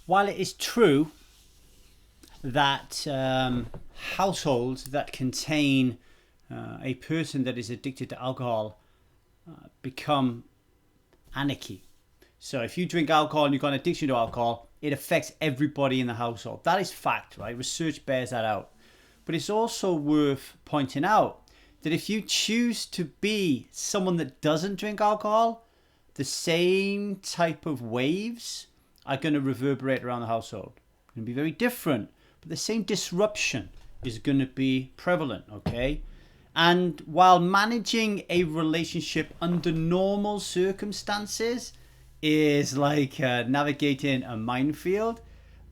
while it is true that households that contain a person that is addicted to alcohol become anarchy. So if you drink alcohol and you've got an addiction to alcohol, it affects everybody in the household. That is fact, right? Research bears that out. But it's also worth pointing out that if you choose to be someone that doesn't drink alcohol, the same type of waves are going to reverberate around the household. It's going to be very different, but the same disruption is going to be prevalent, okay? And while managing a relationship under normal circumstances is like navigating a minefield,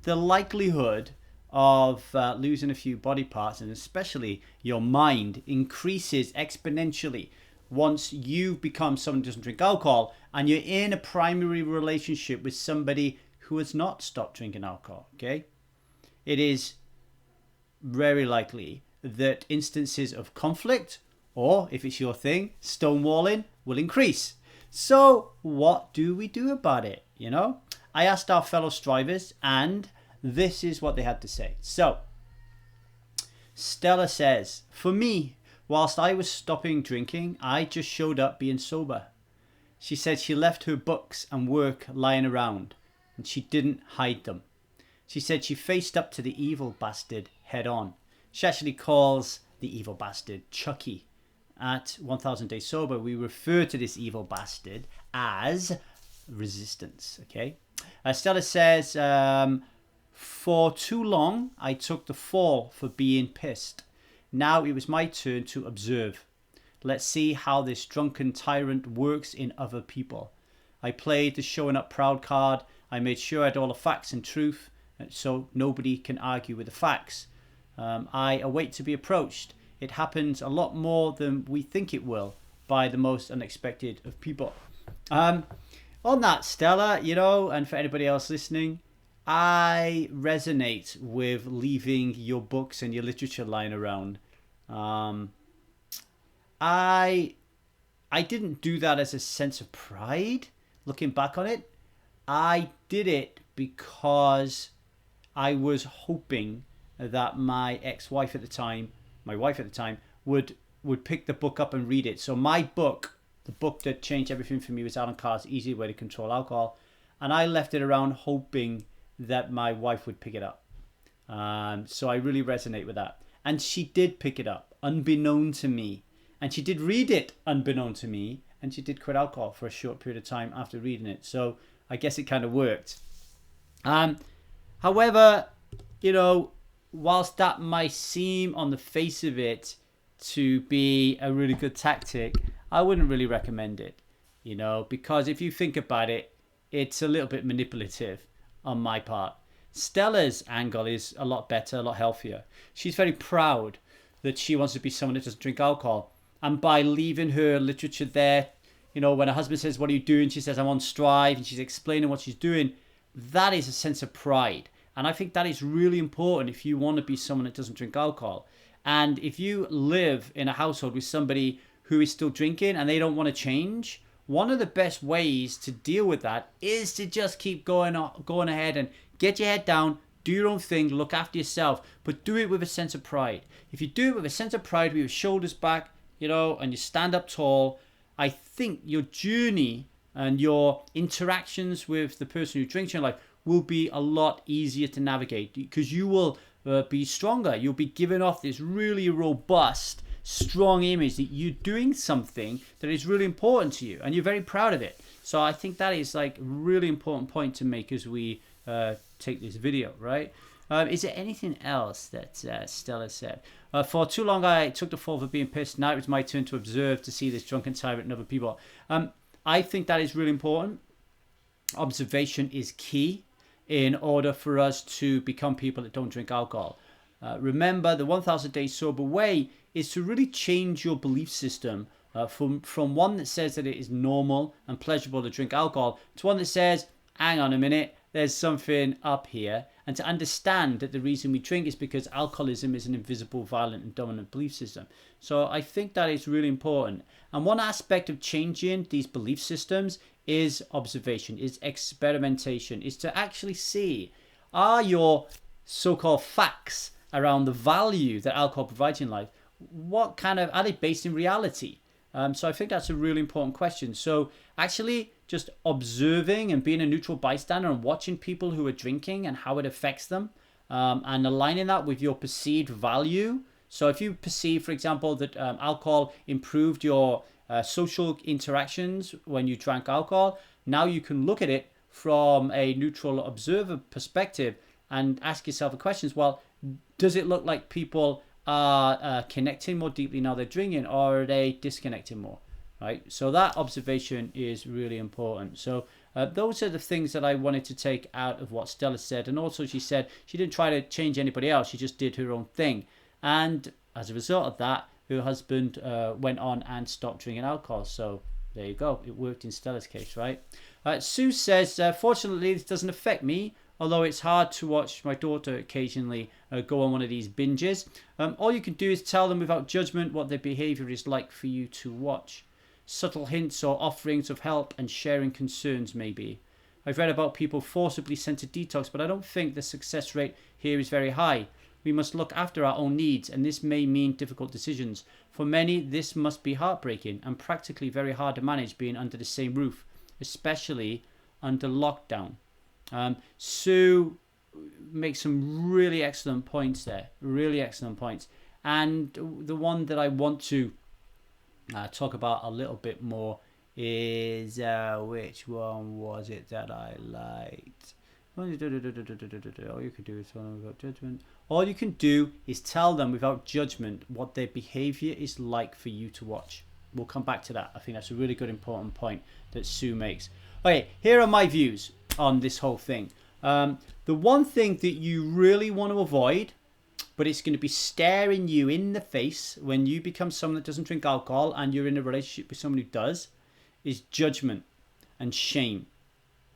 the likelihood of losing a few body parts, and especially your mind, increases exponentially once you become someone who doesn't drink alcohol and you're in a primary relationship with somebody who has not stopped drinking alcohol, okay? It is very likely that instances of conflict, or if it's your thing, stonewalling, will increase. So what do we do about it? You know, I asked our fellow strivers, and this is what they had to say. So Stella says, for me, whilst I was stopping drinking, I just showed up being sober. She said she left her books and work lying around, and she didn't hide them. She said she faced up to the evil bastard head on. She actually calls the evil bastard Chucky. At 1000 Days Sober, we refer to this evil bastard as resistance, okay? Stella says, for too long, I took the fall for being pissed. Now it was my turn to observe. Let's see how this drunken tyrant works in other people. I played the showing up proud card. I made sure I had all the facts and truth, so nobody can argue with the facts. I await to be approached. It happens a lot more than we think it will by the most unexpected of people. On that, Stella, you know, and for anybody else listening, I resonate with leaving your books and your literature lying around. I didn't do that as a sense of pride, looking back on it. I did it because I was hoping that my ex-wife at the time, my wife at the time, would pick the book up and read it. So my book, the book that changed everything for me, was Alan Carr's Easy Way to Control Alcohol. And I left it around hoping that my wife would pick it up. So I really resonate with that. And she did pick it up, unbeknown to me. And she did read it, unbeknown to me. And she did quit alcohol for a short period of time after reading it. So I guess it kind of worked. However, you know, whilst that might seem on the face of it to be a really good tactic, I wouldn't really recommend it, you know, because if you think about it, it's a little bit manipulative on my part. Stella's angle is a lot better, a lot healthier. She's very proud that she wants to be someone that doesn't drink alcohol. And by leaving her literature there, you know, when her husband says, what are you doing? She says, I'm on Strive, and she's explaining what she's doing. That is a sense of pride. And I think that is really important if you want to be someone that doesn't drink alcohol. And if you live in a household with somebody who is still drinking and they don't want to change, one of the best ways to deal with that is to just keep going ahead and get your head down, do your own thing, look after yourself, but do it with a sense of pride. If you do it with a sense of pride, with your shoulders back, you know, and you stand up tall, I think your journey and your interactions with the person who drinks in your life will be a lot easier to navigate, because you will be stronger. You'll be giving off this really robust, strong image that you're doing something that is really important to you and you're very proud of it. So I think that is like a really important point to make as we take this video, right? Is there anything else that Stella said? For too long I took the fall for being pissed. Now it was my turn to observe, to see this drunken tyrant and other people. I think that is really important. Observation is key in order for us to become people that don't drink alcohol. Remember, the 1000 Days Sober way is to really change your belief system from one that says that it is normal and pleasurable to drink alcohol to one that says, hang on a minute, there's something up here. And to understand that the reason we drink is because alcoholism is an invisible, violent and dominant belief system. So I think that is really important. And one aspect of changing these belief systems is observation, is experimentation, is to actually see are your so-called facts around the value that alcohol provides in life, what kind of, are they based in reality? So I think that's a really important question. So actually just observing and being a neutral bystander and watching people who are drinking and how it affects them, and aligning that with your perceived value. So if you perceive, for example, that alcohol improved your social interactions when you drank alcohol, now you can look at it from a neutral observer perspective and ask yourself the questions. Well, does it look like people are connecting more deeply now they're drinking, or are they disconnecting more? Right. So that observation is really important. So those are the things that I wanted to take out of what Stella said. And also she said she didn't try to change anybody else. She just did her own thing. And as a result of that, her husband went on and stopped drinking alcohol. So there you go. It worked in Stella's case, right? Sue says, fortunately, this doesn't affect me, although it's hard to watch my daughter occasionally go on one of these binges. All you can do is tell them without judgment what their behavior is like for you to watch. Subtle hints or offerings of help and sharing concerns, maybe. I've read about people forcibly sent to detox, but I don't think the success rate here is very high. We must look after our own needs, and this may mean difficult decisions. For many, this must be heartbreaking and practically very hard to manage being under the same roof, especially under lockdown. Sue makes some really excellent points there, really excellent points. And the one that I want to talk about a little bit more is, which one was it that I liked? All you can do is tell them without judgment. All you can do is tell them without judgment what their behavior is like for you to watch. We'll come back to that. I think that's a really good important point that Sue makes. Okay, here are my views on this whole thing. The one thing that you really want to avoid, but it's going to be staring you in the face when you become someone that doesn't drink alcohol and you're in a relationship with someone who does, is judgment and shame.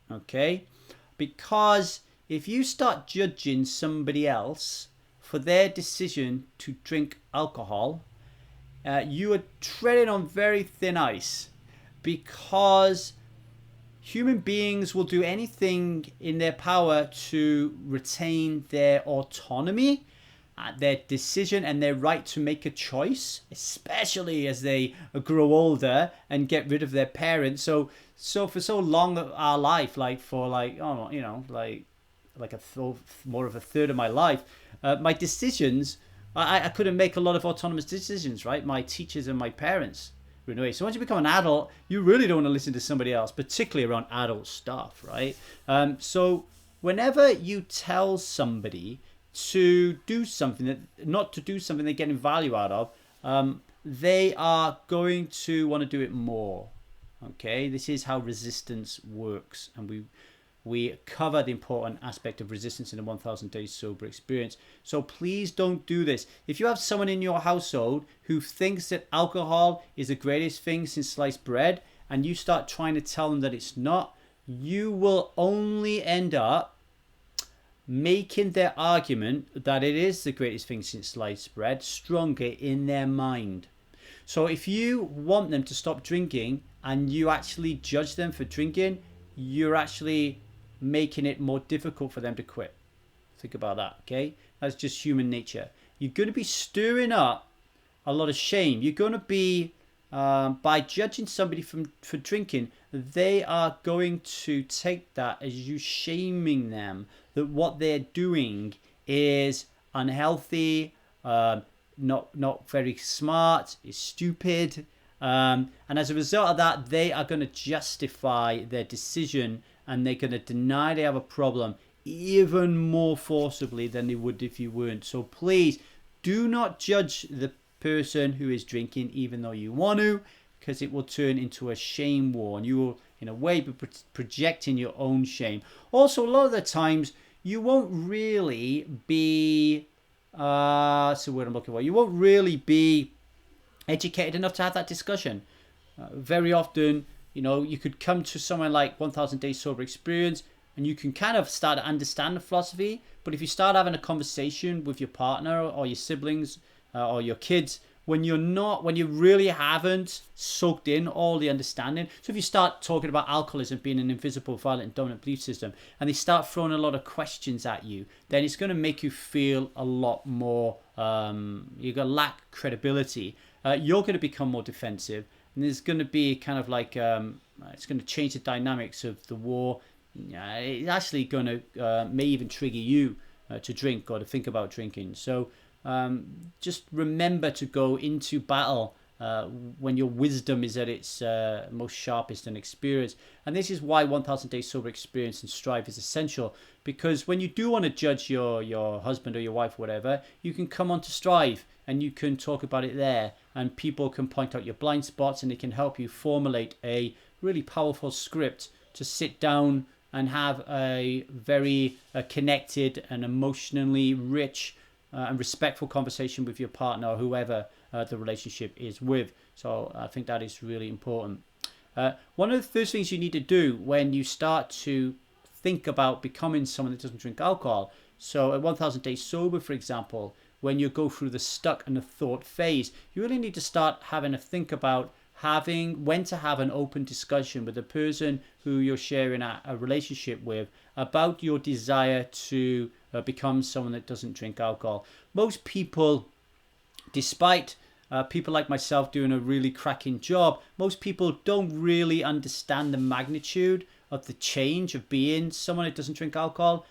Okay? Because if you start judging somebody else for their decision to drink alcohol, you are treading on very thin ice, because human beings will do anything in their power to retain their autonomy, their decision, and their right to make a choice, especially as they grow older and get rid of their parents. So for so long of our life, more of a third of my life, my decisions, I couldn't make a lot of autonomous decisions, right? My teachers and my parents. Anyway, so once you become an adult, you really don't want to listen to somebody else, particularly around adult stuff, right? So whenever you tell somebody to do something, not to do something they're getting value out of, they are going to want to do it more. Okay, this is how resistance works, and we cover the important aspect of resistance in the 1000 Days Sober Experience. So please don't do this. If you have someone in your household who thinks that alcohol is the greatest thing since sliced bread, and you start trying to tell them that it's not, you will only end up making their argument that it is the greatest thing since sliced bread stronger in their mind. So if you want them to stop drinking and you actually judge them for drinking, you're actually making it more difficult for them to quit. Think about that, okay? That's just human nature. You're going to be stirring up a lot of shame. You're going to be, by judging somebody for drinking, they are going to take that as you shaming them, that what they're doing is unhealthy, not very smart, is stupid. And as a result of that, they are going to justify their decision, and they're going to deny they have a problem even more forcibly than they would if you weren't. So please do not judge the person who is drinking, even though you want to, because it will turn into a shame war, and you will in a way be projecting your own shame. Also, a lot of the times you won't really be that's the word I'm looking for, you won't really be educated enough to have that discussion. Very often, you could come to somewhere like 1000 Days Sober Experience and you can kind of start to understand the philosophy, but if you start having a conversation with your partner or your siblings or your kids when you really haven't soaked in all the understanding. So if you start talking about alcoholism being an invisible, violent, and dominant belief system, and they start throwing a lot of questions at you, then it's going to make you feel a lot more, you're going to lack credibility. You're going to become more defensive, and there's going to be kind of like, it's going to change the dynamics of the war. It's actually going to may even trigger you to drink or to think about drinking. So just remember to go into battle when your wisdom is at its most sharpest and experienced. And this is why 1000 Days Sober Experience and Strive is essential, because when you do want to judge your husband or your wife or whatever, you can come on to Strive and you can talk about it there, and people can point out your blind spots, and it can help you formulate a really powerful script to sit down and have a very connected and emotionally rich and respectful conversation with your partner or whoever the relationship is with. So I think that is really important. One of the first things you need to do when you start to think about becoming someone that doesn't drink alcohol, so at 1000 Days Sober, for example, when you go through the stuck and the thought phase, you really need to start having a think about when to have an open discussion with the person who you're sharing a relationship with about your desire to become someone that doesn't drink alcohol. Most people, despite people like myself doing a really cracking job, most people don't really understand the magnitude of the change of being someone that doesn't drink alcohol.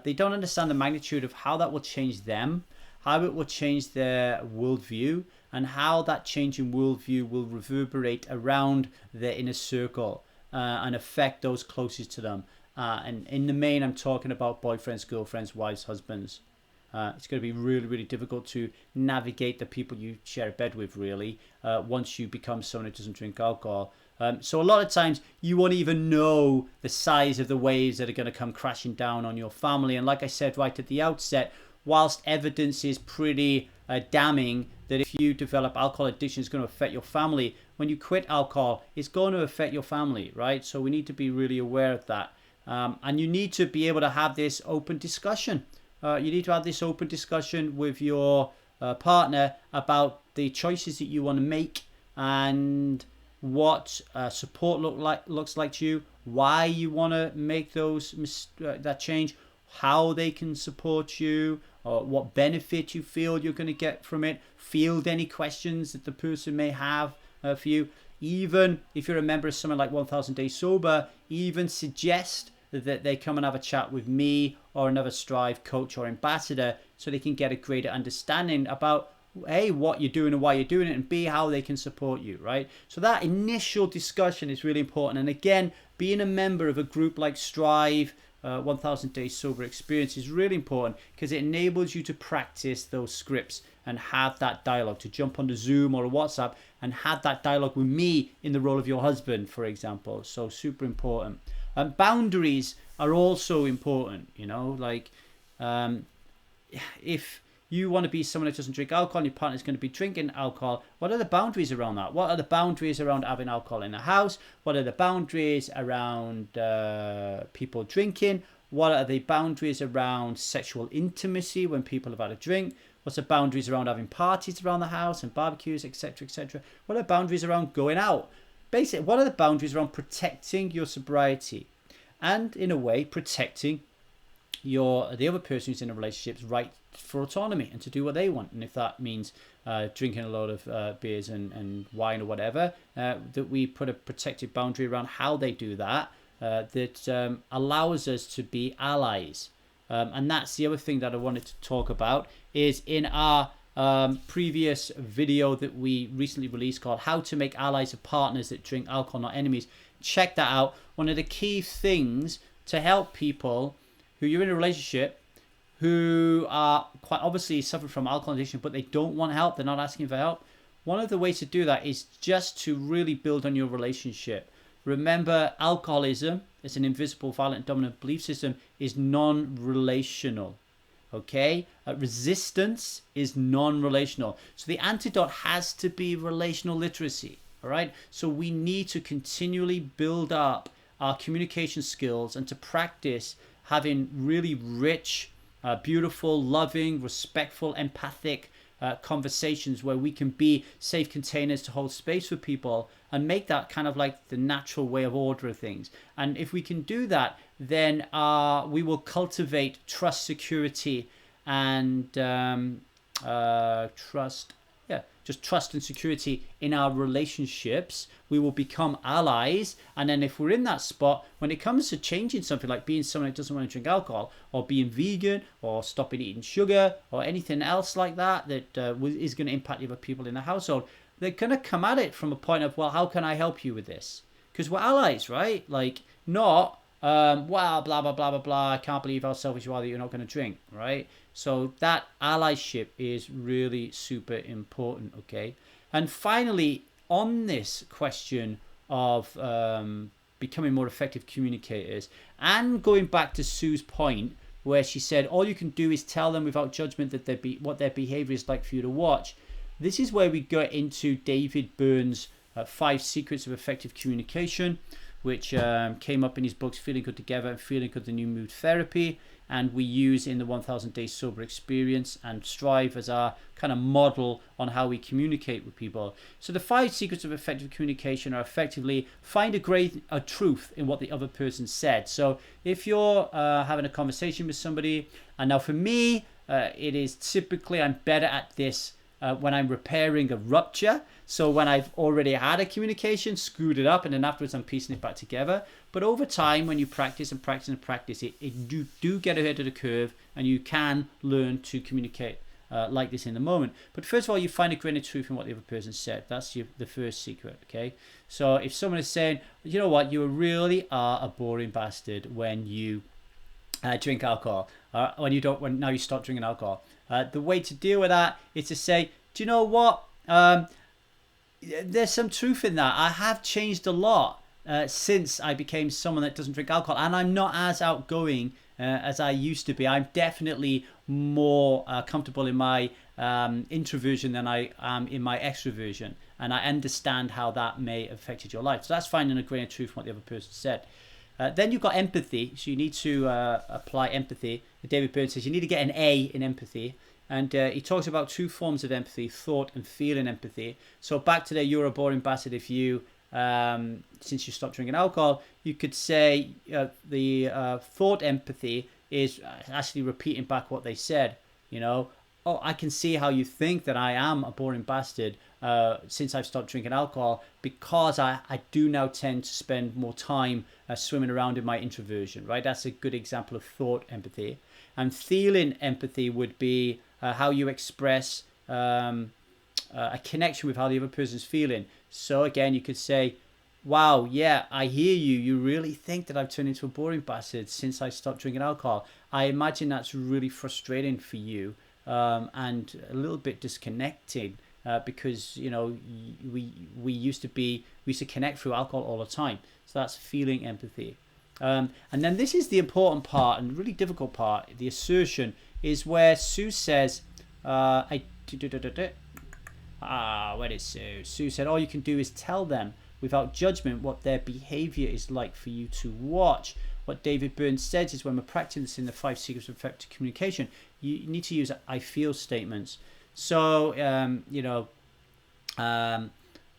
They don't understand the magnitude of how that will change them, how it will change their worldview, and how that change in worldview will reverberate around their inner circle and affect those closest to them. And in the main, I'm talking about boyfriends, girlfriends, wives, husbands. It's going to be really, really difficult to navigate the people you share a bed with, really, once you become someone who doesn't drink alcohol. So a lot of times you won't even know the size of the waves that are going to come crashing down on your family. And like I said right at the outset, whilst evidence is pretty damning that if you develop alcohol addiction, it's going to affect your family, when you quit alcohol, it's going to affect your family, right? So we need to be really aware of that. And you need to be able to have this open discussion. You need to have this open discussion with your partner about the choices that you want to make and what support looks like to you, why you want to make that change, how they can support you, or what benefit you feel you're going to get from it. Field any questions that the person may have for you. Even if you're a member of something like 1000 Days Sober, even suggest that they come and have a chat with me or another Strive coach or ambassador, so they can get a greater understanding about A, what you're doing and why you're doing it, and B, how they can support you, right? So that initial discussion is really important. And again, being a member of a group like Strive, 1000 Days Sober Experience is really important, because it enables you to practice those scripts and have that dialogue, to jump onto Zoom or a WhatsApp and have that dialogue with me in the role of your husband, for example. So super important. And boundaries are also important, like if you want to be someone that doesn't drink alcohol and your partner is going to be drinking alcohol, what are the boundaries around that? What are the boundaries around having alcohol in the house? What are the boundaries around people drinking? What are the boundaries around sexual intimacy when people have had a drink? What's the boundaries around having parties around the house and barbecues, etc., etc.? What are the boundaries around going out? Basically, what are the boundaries around protecting your sobriety and, in a way, protecting the other person who's in a relationship's right for autonomy and to do what they want? And if that means drinking a lot of beers and wine or whatever, that we put a protective boundary around how they do that, that allows us to be allies. And that's the other thing that I wanted to talk about, is in our previous video that we recently released called How to Make Allies of Partners That Drink Alcohol, Not Enemies. Check that out. One of the key things to help people who you're in a relationship who are quite obviously suffering from alcohol addiction, but they don't want help, they're not asking for help. One of the ways to do that is just to really build on your relationship. Remember, alcoholism is an invisible, violent, dominant belief system, is non-relational. Okay? Resistance is non-relational. So the antidote has to be relational literacy. All right? So we need to continually build up our communication skills and to practice having really rich, beautiful, loving, respectful, empathic conversations where we can be safe containers to hold space for people and make that kind of like the natural way of ordering things. And if we can do that, then we will cultivate trust, security, and trust. Yeah, just trust and security in our relationships. We will become allies. And then if we're in that spot, when it comes to changing something like being someone that doesn't want to drink alcohol, or being vegan, or stopping eating sugar, or anything else like that is going to impact the other people in the household, they're going to come at it from a point of, well, how can I help you with this? Because we're allies, right? Like, not, well, blah, blah, blah, blah, blah, I can't believe how selfish you are that you're not going to drink, right? So that allyship is really super important, okay? And finally, on this question of becoming more effective communicators, and going back to Sue's point, where she said, all you can do is tell them without judgment that what their behavior is like for you to watch. This is where we go into David Byrne's 5 Secrets of Effective Communication, which came up in his books Feeling Good Together and Feeling Good, the New Mood Therapy, and we use in the 1000 Days Sober Experience and Strive as our kind of model on how we communicate with people. So the 5 secrets of effective communication are effectively find a truth in what the other person said. So if you're having a conversation with somebody, and now for me, it is typically I'm better at this when I'm repairing a rupture. So when I've already had a communication, screwed it up, and then afterwards I'm piecing it back together. But over time, when you practice and practice and practice, it do get ahead of the curve, and you can learn to communicate like this in the moment. But first of all, you find a grain of truth in what the other person said. That's the first secret, okay? So if someone is saying, you know what, you really are a boring bastard when you drink alcohol, when now you stop drinking alcohol. The way to deal with that is to say, do you know what? There's some truth in that. I have changed a lot since I became someone that doesn't drink alcohol, and I'm not as outgoing as I used to be. I'm definitely more comfortable in my introversion than I am in my extroversion, and I understand how that may have affected your life. So that's finding a grain of truth from what the other person said. Then you've got empathy, so you need to apply empathy. David Byrne says you need to get an A in empathy. And he talks about 2 forms of empathy, thought and feeling empathy. So back to the you're a boring bastard if you, since you stopped drinking alcohol, you could say the thought empathy is actually repeating back what they said. You know, oh, I can see how you think that I am a boring bastard since I've stopped drinking alcohol, because I do now tend to spend more time swimming around in my introversion, right? That's a good example of thought empathy. And feeling empathy would be how you express a connection with how the other person's feeling. So again, you could say, wow, yeah, I hear you. You really think that I've turned into a boring bastard since I stopped drinking alcohol. I imagine that's really frustrating for you and a little bit disconnecting because, you know, we used to connect through alcohol all the time. So that's feeling empathy. And then this is the important part and really difficult part, the assertion, is where Sue says, where is Sue? Sue said, all you can do is tell them without judgment what their behavior is like for you to watch. What David Byrne says is when we're practicing the 5 secrets of effective communication, you need to use I feel statements. So,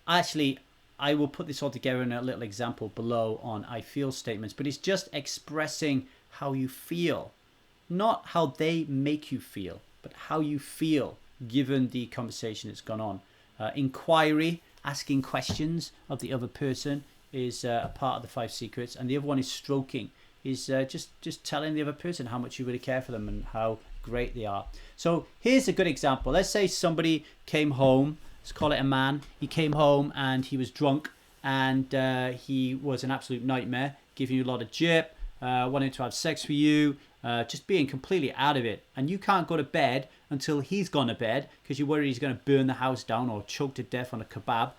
actually, I will put this all together in a little example below on I feel statements, but it's just expressing how you feel, not how they make you feel, but how you feel given the conversation that's gone on. Inquiry, asking questions of the other person, is a part of the 5 secrets, and the other one is stroking, is just telling the other person how much you really care for them and how great they are. So here's a good example. Let's say somebody came home. Let's call it a man. He came home and he was drunk, and he was an absolute nightmare, giving you a lot of jip, wanting to have sex with you, just being completely out of it. And you can't go to bed until he's gone to bed because you're worried he's going to burn the house down or choke to death on a kebab.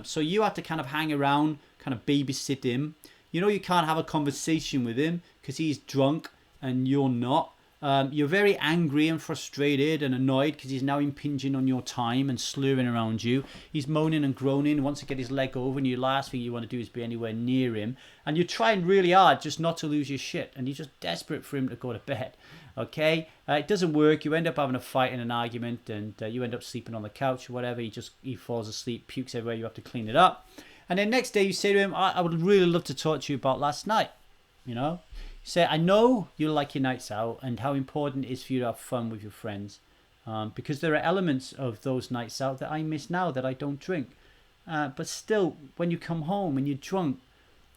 So you have to kind of hang around, kind of babysit him. You know, you can't have a conversation with him because he's drunk and you're not. You're very angry and frustrated and annoyed because he's now impinging on your time and slurring around you. He's moaning and groaning, wants to get his leg over, and the last thing you want to do is be anywhere near him. And you're trying really hard just not to lose your shit, and you're just desperate for him to go to bed. Okay, it doesn't work. You end up having a fight and an argument, and you end up sleeping on the couch or whatever. He falls asleep, pukes everywhere. You have to clean it up, and then next day you say to him, I would really love to talk to you about last night. You know, you say, I know you like your nights out and how important it is for you to have fun with your friends, because there are elements of those nights out that I miss now that I don't drink. But still, when you come home and you're drunk,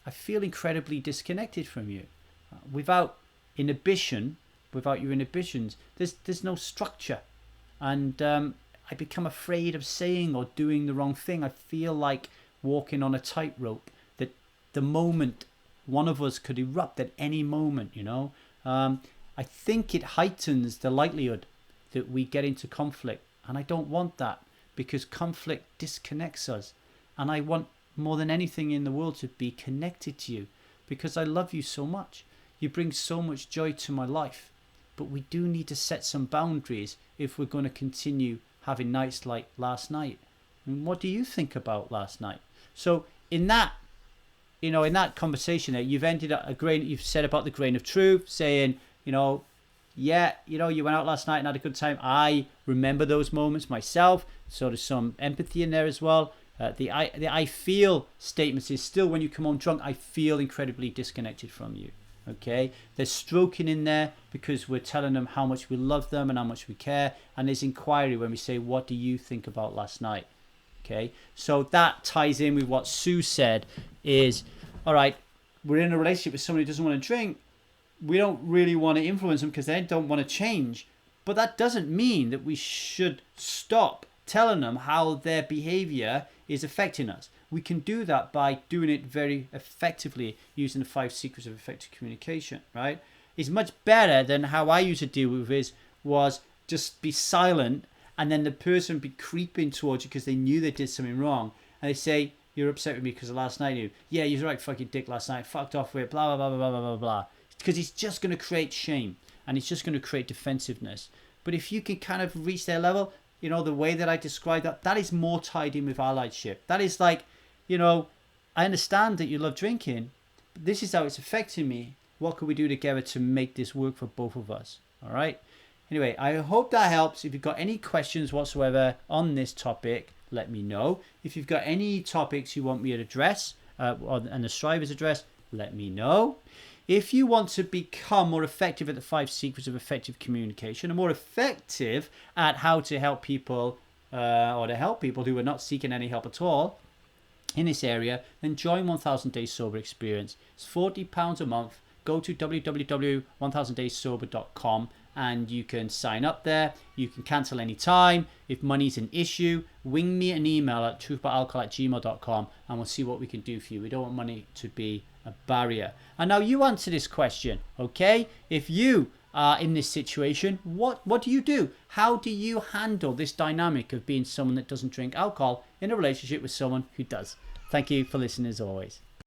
I feel incredibly disconnected from you. Without your inhibitions, there's no structure, and I become afraid of saying or doing the wrong thing. I feel like walking on a tightrope, that the moment one of us could erupt at any moment, you know. I think it heightens the likelihood that we get into conflict, and I don't want that, because conflict disconnects us, and I want more than anything in the world to be connected to you, because I love you so much. You bring so much joy to my life. But we do need to set some boundaries if we're going to continue having nights like last night. And what do you think about last night? So in that conversation there, you've said about the grain of truth, saying, you went out last night and had a good time. I remember those moments myself. So there's some empathy in there as well. The I feel statements is still, when you come home drunk, I feel incredibly disconnected from you. Okay, there's stroking in there because we're telling them how much we love them and how much we care, and there's inquiry when we say, what do you think about last night? Okay, so that ties in with what Sue said is, all right, we're in a relationship with somebody who doesn't want to drink. We don't really want to influence them because they don't want to change, but that doesn't mean that we should stop telling them how their behavior is affecting us. We can do that by doing it very effectively using the 5 secrets of effective communication, right? It's much better than how I used to deal with this, was just be silent, and then the person be creeping towards you because they knew they did something wrong, and they say, you're upset with me because of last night. Yeah, you're right, fucking dick, last night, fucked off with it, blah, blah, blah, blah, blah, blah, blah. Because it's just going to create shame, and it's just going to create defensiveness. But if you can kind of reach their level, you know, the way that I described that is more tied in with allyship. That is like, you know, I understand that you love drinking, but this is how it's affecting me. What can we do together to make this work for both of us? All right. Anyway, I hope that helps. If you've got any questions whatsoever on this topic, let me know. If you've got any topics you want me to address, and the Strivers address, let me know. If you want to become more effective at the 5 secrets of effective communication, and more effective at how to help people, or to help people who are not seeking any help at all in this area, then join 1000 Days Sober Experience. It's £40 a month. Go to www.1000dayssober.com and you can sign up there. You can cancel any time. If money's an issue, wing me an email at truthboutalcohol@gmail.com and we'll see what we can do for you. We don't want money to be a barrier. And now you answer this question, okay? If you are in this situation, what do you do? How do you handle this dynamic of being someone that doesn't drink alcohol in a relationship with someone who does? Thank you for listening as always.